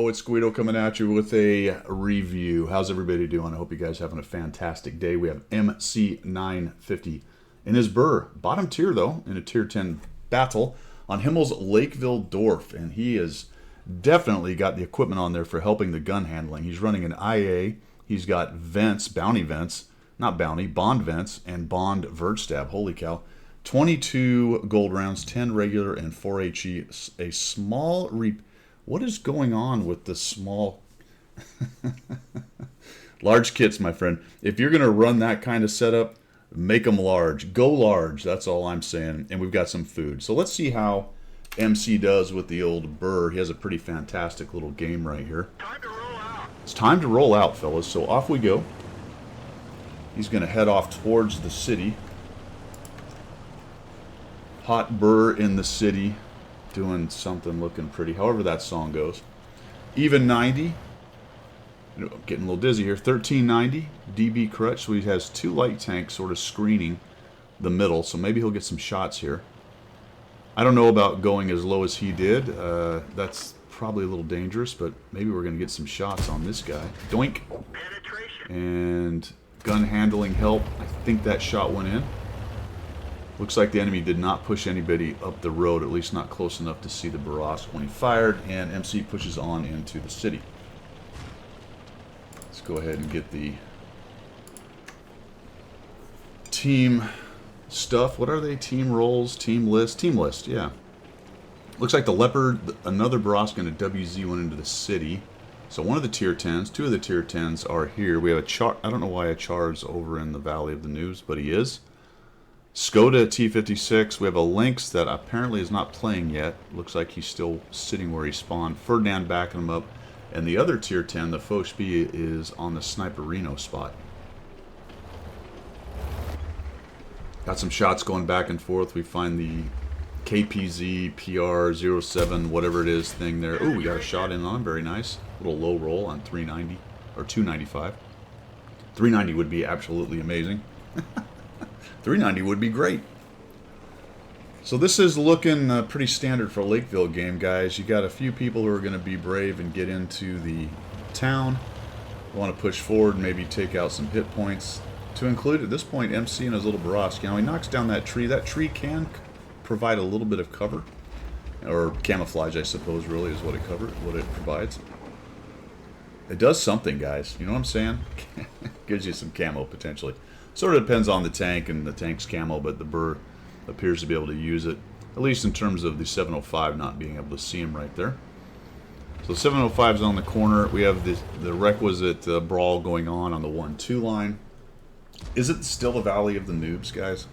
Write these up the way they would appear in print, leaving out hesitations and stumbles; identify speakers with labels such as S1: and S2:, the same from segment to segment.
S1: Hello, it's Guido coming at you with a review. How's everybody doing? I hope you guys are having a fantastic day. We have MC950 in his Burr, bottom tier though, in a tier 10 battle on Himmel's Lakeville Dorf, and he has definitely got the equipment on there for helping the gun handling. He's running an IA, he's got vents, bounty vents, not bounty, bond vents, and bond vertstab. Holy cow. 22 gold rounds, 10 regular, and 4 HE. A small What is going on with the small... large kits, my friend. If you're going to run that kind of setup, make them large. Go large. That's all I'm saying. And we've got some food. So let's see how MC does with the old Burr. He has a pretty fantastic little game right here.
S2: Time to roll out.
S1: It's time to roll out, fellas. So off we go. He's going to head off towards the city. Hot Burr in the city. Doing something looking pretty. However that song goes. Even 90. I'm getting a little dizzy here. 1390. DB crutch. So he has two light tanks sort of screening the middle. So maybe he'll get some shots here. I don't know about going as low as he did. That's probably a little dangerous, but maybe we're going to get some shots on this guy. Doink.
S2: Penetration.
S1: And gun handling help. I think that shot went in. Looks like the enemy did not push anybody up the road, at least not close enough to see the Barask when he fired, and MC pushes on into the city. Let's go ahead and get the team stuff. What are they? Team roles, team list, yeah. Looks like the Leopard, another Barask, and a WZ went into the city. So one of the tier 10s, two of the tier 10s are here. We have a Char. I don't know why a Char's over in the Valley of the News, but he is. Skoda T56, we have a Lynx that apparently is not playing yet. Looks like he's still sitting where he spawned. Ferdinand backing him up. And the other tier 10, the Foch-B, is on the Sniper Reno spot. Got some shots going back and forth. We find the KPZ, PR07, whatever it is thing there. Ooh, we got a shot in on him. Very nice. Little low roll on 390, or 295. 390 would be absolutely amazing. 390 would be great. So this is looking pretty standard for a Lakeville game, guys. You got a few people who are going to be brave and get into the town. Want to push forward, maybe take out some hit points. To include at this point MC and his little Barask. Now he knocks down that tree. That tree can provide a little bit of cover, or camouflage, I suppose. Really, is what it provides. It does something, guys. You know what I'm saying? Gives you some camo potentially. Sort of depends on the tank and the tank's camo, but the Burr appears to be able to use it, at least in terms of the 705 not being able to see him right there. So 705 is on the corner. We have the requisite brawl going on the 1-2 line. Is it still the Valley of the Noobs, guys?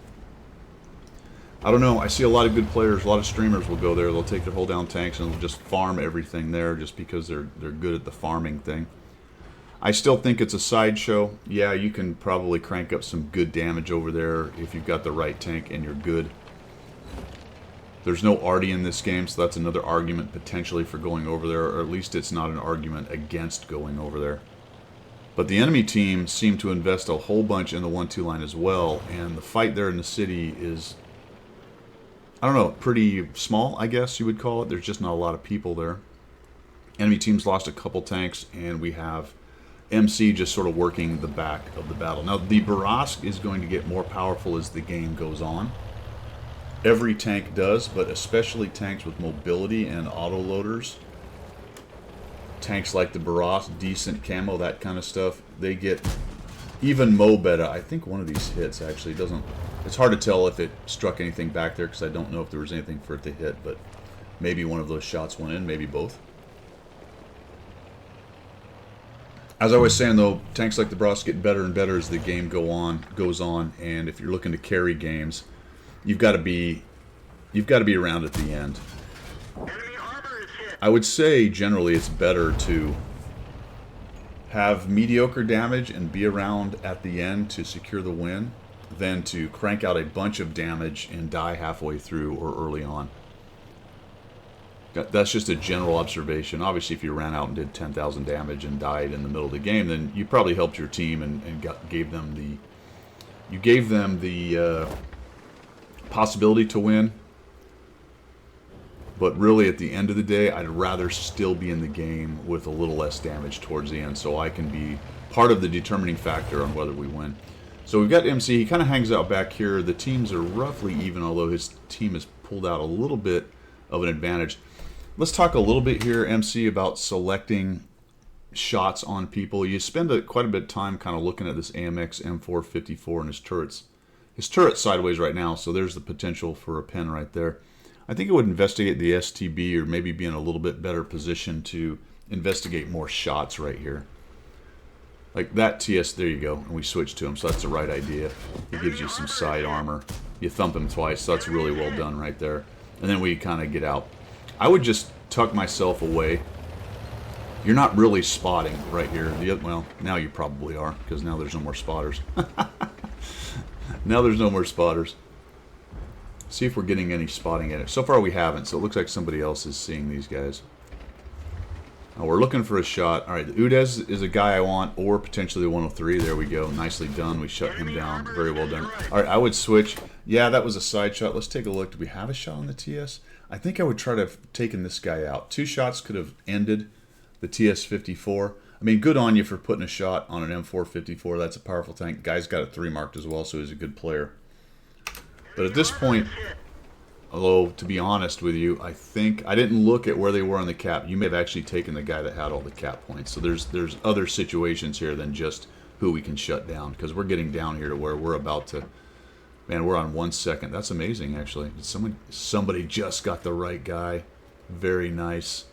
S1: I don't know. I see a lot of good players, a lot of streamers will go there. They'll take their hold down tanks and they'll just farm everything there just because they're good at the farming thing. I still think it's a sideshow. Yeah, you can probably crank up some good damage over there if you've got the right tank and you're good. There's no arty in this game, so that's another argument potentially for going over there, or at least it's not an argument against going over there. But the enemy team seemed to invest a whole bunch in the 1-2 line as well, and the fight there in the city is, I don't know, pretty small, I guess you would call it. There's just not a lot of people there. Enemy team's lost a couple tanks, and we have MC just sort of working the back of the battle. Now, the Barask is going to get more powerful as the game goes on. Every tank does, but especially tanks with mobility and autoloaders. Tanks like the Barask, decent camo, that kind of stuff, they get even Mobetta. I think one of these hits actually doesn't... It's hard to tell if it struck anything back there because I don't know if there was anything for it to hit, but maybe one of those shots went in, maybe both. As I was saying, though, tanks like the Barask get better and better as the game goes on, and if you're looking to carry games, you've got to be around at the end.
S2: Enemy armor is hit.
S1: I would say generally it's better to have mediocre damage and be around at the end to secure the win than to crank out a bunch of damage and die halfway through or early on. That's just a general observation. Obviously, if you ran out and did 10,000 damage and died in the middle of the game, then you probably helped your team and gave them the possibility to win. But really, at the end of the day, I'd rather still be in the game with a little less damage towards the end, so I can be part of the determining factor on whether we win. So we've got MC. He kind of hangs out back here. The teams are roughly even, although his team has pulled out a little bit of an advantage. Let's talk a little bit here, MC, about selecting shots on people. You spend quite a bit of time kind of looking at this AMX M454 and his turrets. His turret's sideways right now, so there's the potential for a pin right there. I think it would investigate the STB or maybe be in a little bit better position to investigate more shots right here. Like that TS, there you go, and we switch to him, so that's the right idea. He gives you some side armor. You thump him twice, so that's really well done right there. And then we kind of get out. I would just tuck myself away. You're not really spotting right here. Well, now you probably are, because now there's no more spotters. Now there's no more spotters. See if we're getting any spotting in it. So far we haven't, so it looks like somebody else is seeing these guys. Now we're looking for a shot. All right, the Udez is a guy I want, or potentially the 103. There we go. Nicely done. We shut him down. Very well done. All right, I would switch. Yeah, that was a side shot. Let's take a look. Do we have a shot on the TS? I think I would try to have taken this guy out. 2 shots could have ended the TS-54. I mean, good on you for putting a shot on an M454. That's a powerful tank. Guy's got a 3 marked as well, so he's a good player. But at this point, although to be honest with you, I think I didn't look at where they were on the cap. You may have actually taken the guy that had all the cap points. So there's other situations here than just who we can shut down, because we're getting down here to where we're about to. Man, we're on 1 second. That's amazing, actually. Somebody just got the right guy. Very nice.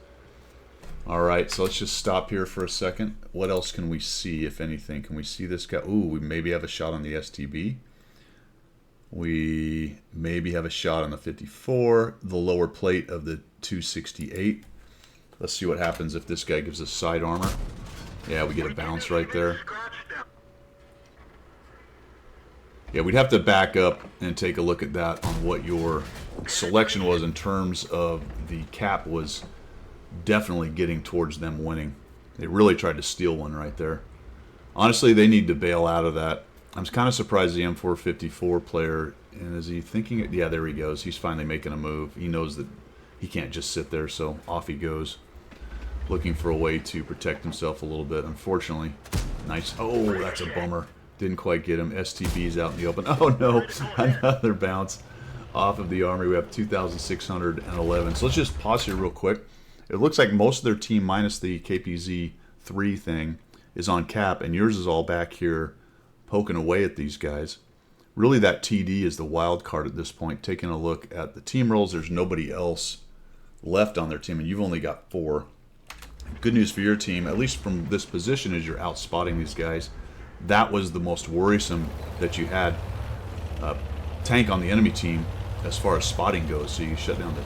S1: All right, so let's just stop here for a second. What else can we see, if anything? Can we see this guy? Ooh, we maybe have a shot on the STB. We maybe have a shot on the 54, the lower plate of the 268. Let's see what happens if this guy gives us side armor. Yeah, we get a bounce right there. Yeah, we'd have to back up and take a look at that on what your selection was in terms of the cap was definitely getting towards them winning. They really tried to steal one right there. Honestly, they need to bail out of that. I'm kind of surprised the M454 player, and is he thinking, yeah, there he goes. He's finally making a move. He knows that he can't just sit there, so off he goes, looking for a way to protect himself a little bit. Unfortunately, nice. Oh, that's a bummer. Didn't quite get him. STB's out in the open. Oh no, another bounce off of the armory. We have 2,611. So let's just pause here real quick. It looks like most of their team, minus the KPZ 3 thing, is on cap, and yours is all back here poking away at these guys. Really, that TD is the wild card at this point. Taking a look at the team rolls, there's nobody else left on their team, and you've only got 4. Good news for your team, at least from this position, is you're out spotting these guys. That was the most worrisome that you had tank on the enemy team as far as spotting goes, so you shut down the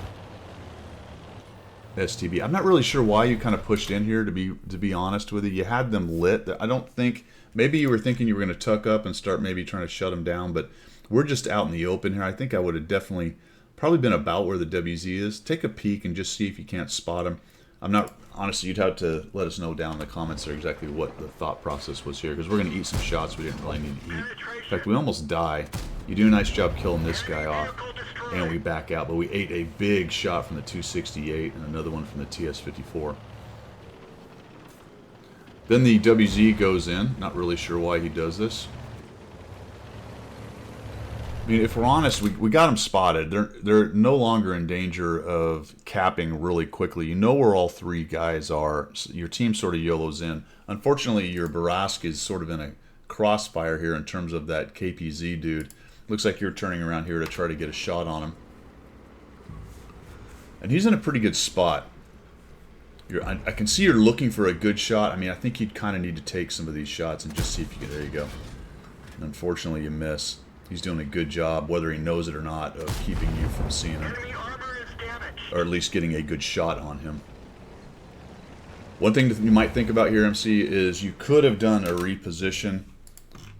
S1: STB. I'm not really sure why you kind of pushed in here, to be honest with you. You had them lit. I don't think, maybe you were thinking you were going to tuck up and start maybe trying to shut them down, but we're just out in the open here. I think I would have definitely probably been about where the WZ is. Take a peek and just see if you can't spot them. I'm not, honestly, you'd have to let us know down in the comments there exactly what the thought process was here, because we're going to eat some shots we didn't really need to eat. In fact, we almost die. You do a nice job killing this guy off, and we back out, but we ate a big shot from the 268 and another one from the TS-54. Then the WZ goes in. Not really sure why he does this. I mean, if we're honest, we got them spotted. They're no longer in danger of capping really quickly. You know where all 3 guys are. So your team sort of YOLOs in. Unfortunately, your Barask is sort of in a crossfire here in terms of that KPZ dude. Looks like you're turning around here to try to get a shot on him. And he's in a pretty good spot. I can see you're looking for a good shot. I mean, I think you'd kind of need to take some of these shots and just see if you can. There you go. And unfortunately, you miss. He's doing a good job, whether he knows it or not, of keeping you from seeing him. Or at least getting a good shot on him. One thing that you might think about here, MC, is you could have done a reposition.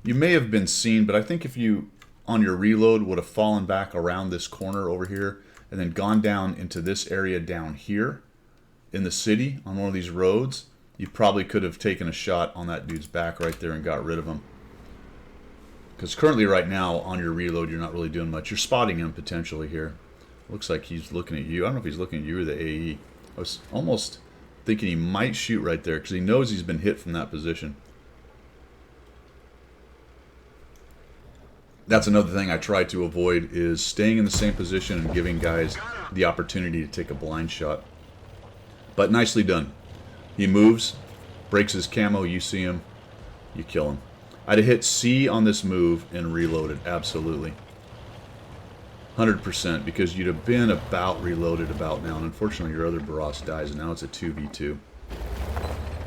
S1: You may have been seen, but I think if you, on your reload, would have fallen back around this corner over here and then gone down into this area down here in the city on one of these roads, you probably could have taken a shot on that dude's back right there and got rid of him. Because currently right now on your reload you're not really doing much. You're spotting him potentially here. Looks like he's looking at you. I don't know if he's looking at you or the AE. I was almost thinking he might shoot right there because he knows he's been hit from that position. That's another thing I try to avoid, is staying in the same position and giving guys the opportunity to take a blind shot. But nicely done. He moves, breaks his camo, you see him, you kill him. I'd have hit C on this move and reloaded, absolutely. 100%, because you'd have been about reloaded about now, and unfortunately your other Barras dies, and now it's a 2v2.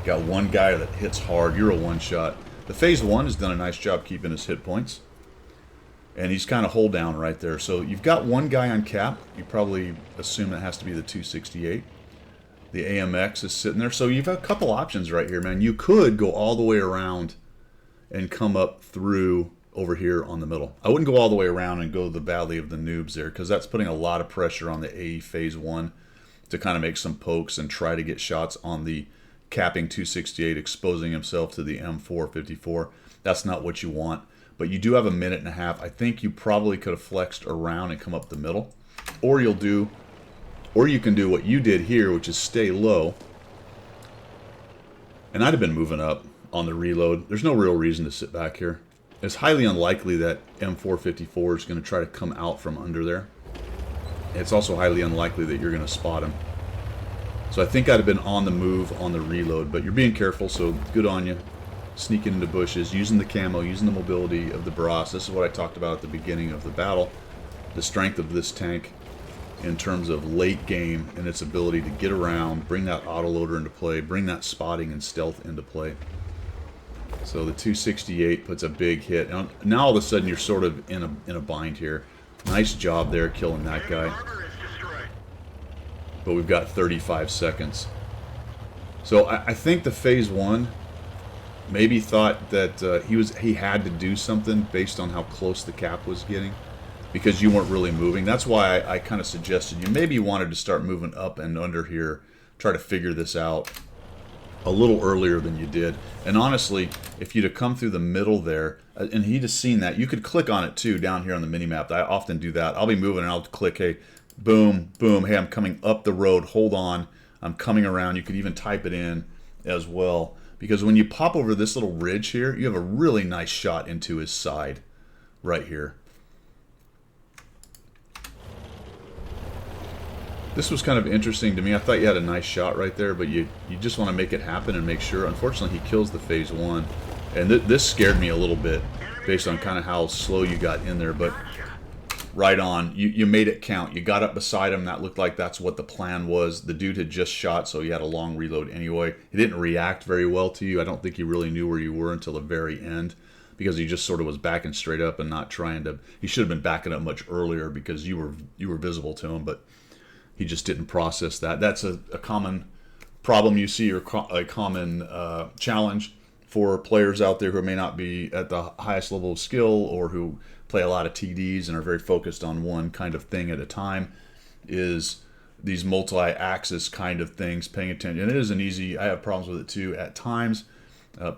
S1: Got one guy that hits hard, you're a one-shot. The Phase 1 has done a nice job keeping his hit points. And he's kind of hold down right there. So you've got one guy on cap. You probably assume it has to be the 268. The AMX is sitting there. So you've got a couple options right here, man. You could go all the way around and come up through over here on the middle. I wouldn't go all the way around and go the Valley of the Noobs there, because that's putting a lot of pressure on the AE Phase 1 to kind of make some pokes and try to get shots on the capping 268, exposing himself to the M454. That's not what you want. But you do have a minute and a half. I think you probably could have flexed around and come up the middle. Or you can do what you did here, which is stay low. And I'd have been moving up on the reload. There's no real reason to sit back here. It's highly unlikely that M454 is going to try to come out from under there. It's also highly unlikely that you're going to spot him. So I think I'd have been on the move on the reload, but you're being careful, so good on you. Sneaking into bushes, using the camo, using the mobility of the Barras. This is what I talked about at the beginning of the battle. The strength of this tank in terms of late game and its ability to get around, bring that autoloader into play, bring that spotting and stealth into play. So the 268 puts a big hit. Now all of a sudden you're sort of in a bind here. Nice job there killing that guy. But we've got 35 seconds. So I think the Phase 1 maybe thought that he had to do something based on how close the cap was getting, because you weren't really moving. That's why I kind of suggested you maybe wanted to start moving up and under here, try to figure this out a little earlier than you did. And honestly, if you'd have come through the middle there, and he'd have seen that, you could click on it too down here on the mini-map. I often do that. I'll be moving and I'll click, hey, boom, boom, hey, I'm coming up the road, hold on, I'm coming around. You could even type it in as well. Because when you pop over this little ridge here, you have a really nice shot into his side right here. This was kind of interesting to me. I thought you had a nice shot right there, but you just want to make it happen and make sure. Unfortunately, he kills the Phase 1. And this scared me a little bit based on kind of how slow you got in there. But right on. You made it count. You got up beside him. That looked like that's what the plan was. The dude had just shot, so he had a long reload anyway. He didn't react very well to you. I don't think he really knew where you were until the very end, because he just sort of was backing straight up and not trying to. He should have been backing up much earlier because you were visible to him, but he just didn't process that. That's a common problem you see, or a common challenge for players out there who may not be at the highest level of skill, or who play a lot of TDs and are very focused on one kind of thing at a time, is these multi-axis kind of things, paying attention. And it isn't easy. I have problems with it too at times,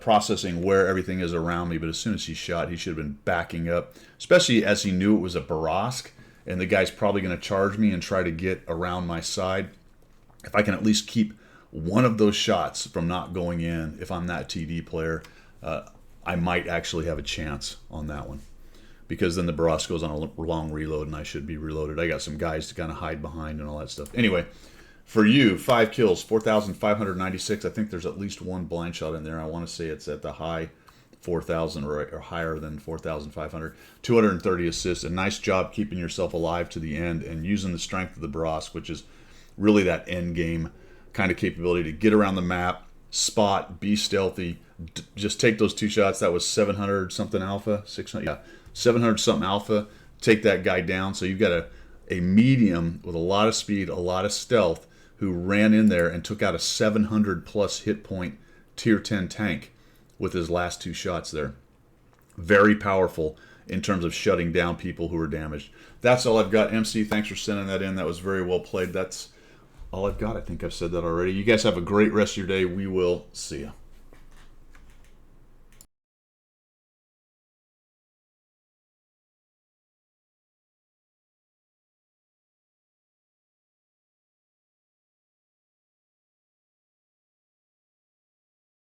S1: processing where everything is around me. But as soon as he shot, he should have been backing up, especially as he knew it was a Barask, and the guy's probably going to charge me and try to get around my side. If I can at least keep one of those shots from not going in, if I'm that TD player, I might actually have a chance on that one. Because then the Barras goes on a long reload and I should be reloaded. I got some guys to kind of hide behind and all that stuff. Anyway, for you, 5 kills, 4,596. I think there's at least one blind shot in there. I want to say it's at the high 4,000 or higher than 4,500. 230 assists. A nice job keeping yourself alive to the end and using the strength of the Barras, which is really that end game kind of capability to get around the map, spot, be stealthy, just take those 2 shots. That was 700 something alpha, 600, yeah, 700 something alpha. Take that guy down. So you've got a medium with a lot of speed, a lot of stealth, who ran in there and took out a 700 plus hit point tier 10 tank with his last 2 shots there. Very powerful in terms of shutting down people who are damaged. That's all I've got. MC, thanks for sending that in. That was very well played. That's all I've got. I think I've said that already. You guys have a great rest of your day. We will see you.